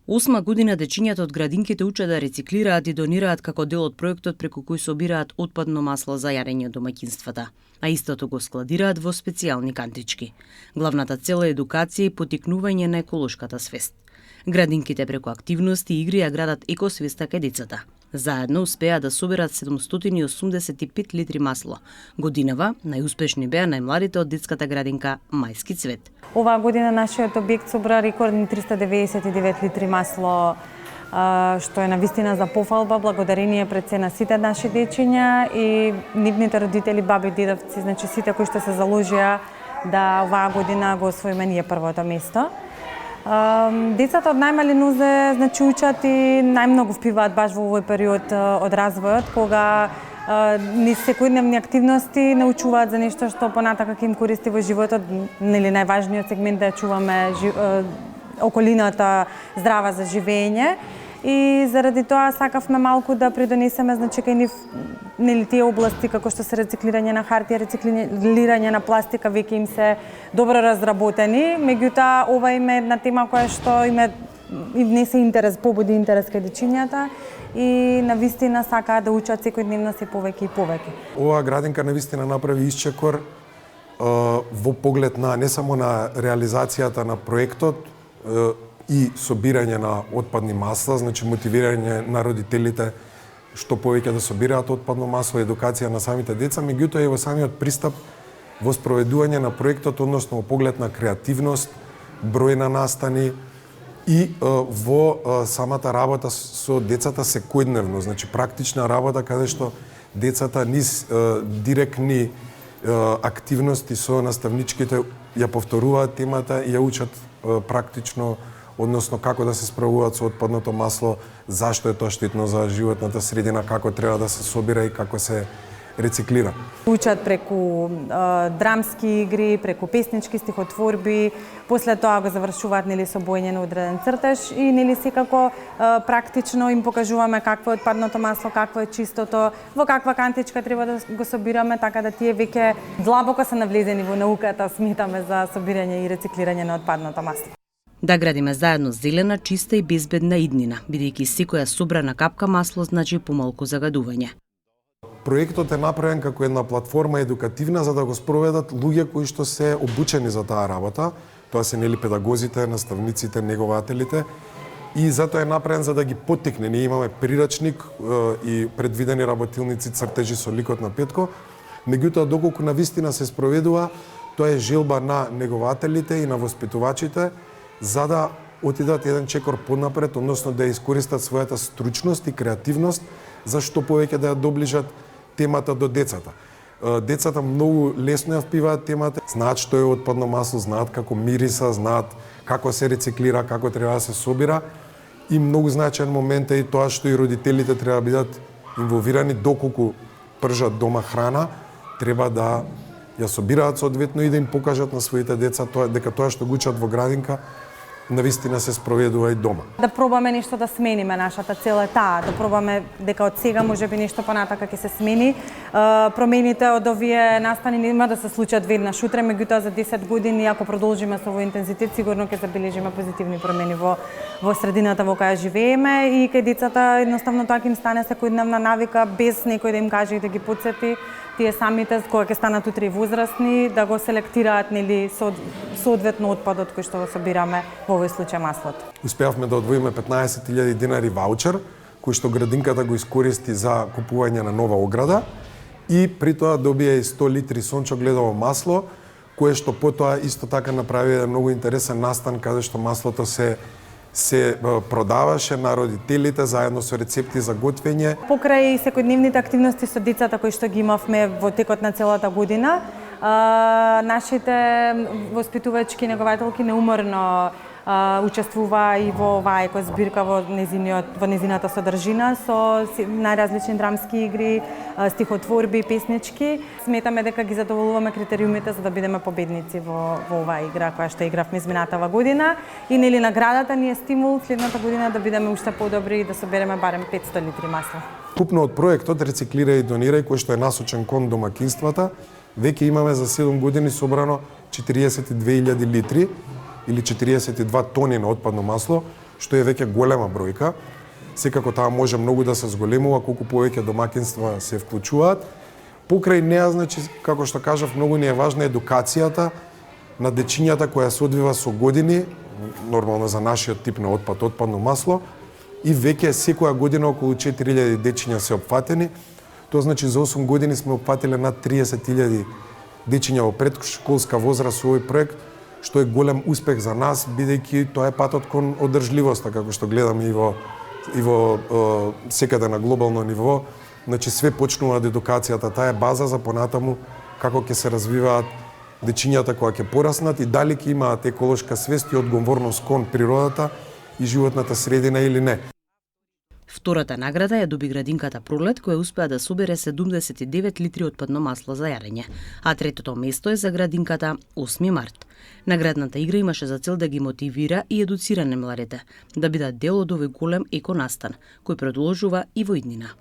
8 година дечињата од градинките учат да рециклираат и донираат како дел од проектот преку кој собираат отпадно масло за јарење од домаќинствата, а истото го складираат во специјални кантички. Главната цел е едукација и поттикнување на еколошката свест. Градинките преку активности и игри ја градат екосвеста кај децата. Заедно успеа да соберат 785 литри масло. Годинава најуспешни беа најмладите од детската градинка Мајски цвет. Оваа година нашиот објект собра рекордни 399 литри масло, што е навистина за пофалба, благодарение пред се на сите наши дечиња и нивните родители, баби, дедовци, значи сите кои што се заложија да оваа година го освоиме ние првото место. Децата од најмали нозе значи учат и најмногу впиваат баш во овој период од развојот, кога низ секојдневни активности научуваат за нешто што понатака ќе им користи во животот, нели најважниот сегмент да чуваме околината здрава за живење. И заради тоа сакавме малку да придонесеме значи кај нив нели тие области како што се рециклирање на хартија, рециклирање на пластика веќе им се добро разработени, меѓутоа ова им е една тема која што им внесе интерес, побуди интерес кај дечињата и навистина сакаат да учат секојдневно се повеќе и повеќе. Оваа градинка навистина направи исчекор во поглед на не само на реализацијата на проектот и собирање на отпадни масла, значи мотивирање на родителите што повеќе да собираат отпадно масло, едукација на самите деца, меѓутоа и во самиот пристап во спроведување на проектот, односно во поглед на креативност, број на настани и во самата работа со децата секојдневно, значи практична работа каде што децата низ директни активности со наставничките ја повторуваат темата и ја учат практично, односно како да се справуваат со отпадното масло, зашто е тоа штетно за животната средина, како треба да се собира и како се рециклира. Учат преку драмски игри, преку песнички стихотворби, после тоа го завршуваат нели со боење на одреден цртеж и нели секако практично им покажуваме какво е отпадното масло, какво е чистото, во каква кантичка треба да го собираме, така да тие веќе длабоко се навлезени во науката, сметаме за собирање и рециклирање на отпадното масло. Да градиме заедно зелена, чиста и безбедна иднина, бидејќи секоја собрана капка масло значи помалку загадување. Проектот е направен како една платформа едукативна за да го спроведат луѓе кои што се обучени за таа работа. Тоа се нели педагозите, наставниците, негователите и затоа е направен за да ги поттикне. Ние имаме прирачник и предвидени работилници цртежи со ликот на Петко. Меѓутоа доколку навистина се спроведува, тоа е желба на негователите и на воспитувачите за да отидат еден чекор поднапред, односно да искористат својата стручност и креативност за што повеќе да ја доближат темата до децата. Децата многу лесно ја впиваат темата, знаат што е отпадно масло, знаат како мириса, знаат како се рециклира, како треба да се собира и многу значаен момент е и тоа што и родителите треба да бидат инволвирани доколку пржат дома храна, треба да ја собираат соодветно и да им покажат на своите деца дека тоа што го учат во градинка навистина се спроведува и дома. Да пробаме нешто да смениме, нашата цел е таа, да пробаме дека од сега можеби нешто понатака ќе се смени. Промените од овие настани нема да се случат веднаш утре, меѓутоа за 10 години ако продолжиме со овој интензитет сигурно ќе забележиме позитивни промени во средината во која живееме и кај децата едноставно тоа ќе им стане секојдневна навика без некој да им каже и да ги потсети. Тие самите кога ќе станат утре возрастни да го селектираат нели соодветно отпадот кој што го собираме, во овој случај маслото. Успеавме да одвоиме 15.000 динари ваучер кој што градинката го искористи за купување на нова ограда и при тоа добија и 100 литри сончогледово масло кое што потоа исто така направи еден многу интересен настан каде што маслото се продаваше на родителите заедно со рецепти за готвење. Покрај секојдневните активности со децата кои што ги имавме во текот на целата година, нашите воспитувачки негователки неуморно учествува и во оваа екозбирка во незината содржина со најразлични драмски игри, стихотворби, песнички. Сметаме дека ги задоволуваме критериумите за да бидеме победници во оваа игра која што игравме изминатава година и нели наградата ни е стимул следната година да бидеме уште подобри и да собереме барем 500 литри масло. Купно од проектот Рециклирај и донирај кој што е насочен кон домаќинствата, веќе имаме за 7 години собрано 42.000 литри или 42 тони на отпадно масло, што е веќе голема бројка. Секако таа може многу да се зголемува колку повеќе домаќинства се вклучуваат. Покрај неа, значи, како што кажав, многу ни е важна едукацијата на дечињата која се одвива со години, нормално за нашиот тип на отпадно масло, и веќе секоја година околу 4000 дечиња се опфатени. Тоа значи за 8 години сме опфатиле над 30.000 дечиња во предшколска возраст со овој проект, што е голем успех за нас, бидејќи тоа е патот кон одржливоста, како што гледаме и во секаде на глобално ниво. Значи све почнува од едукацијата, таа е база за понатаму како ќе се развиваат дечињата кога ќе пораснат и дали ќе имаат еколошка свест и одговорност кон природата и животната средина или не. Втората награда ја доби градинката Пролет, која успеа да собере 79 литри отпадно масло за јарење, а третото место е за градинката 8 март. Наградната игра имаше за цел да ги мотивира и едуцира немладите, да бидат дел од овој голем еконастан, кој продолжува и во иднина.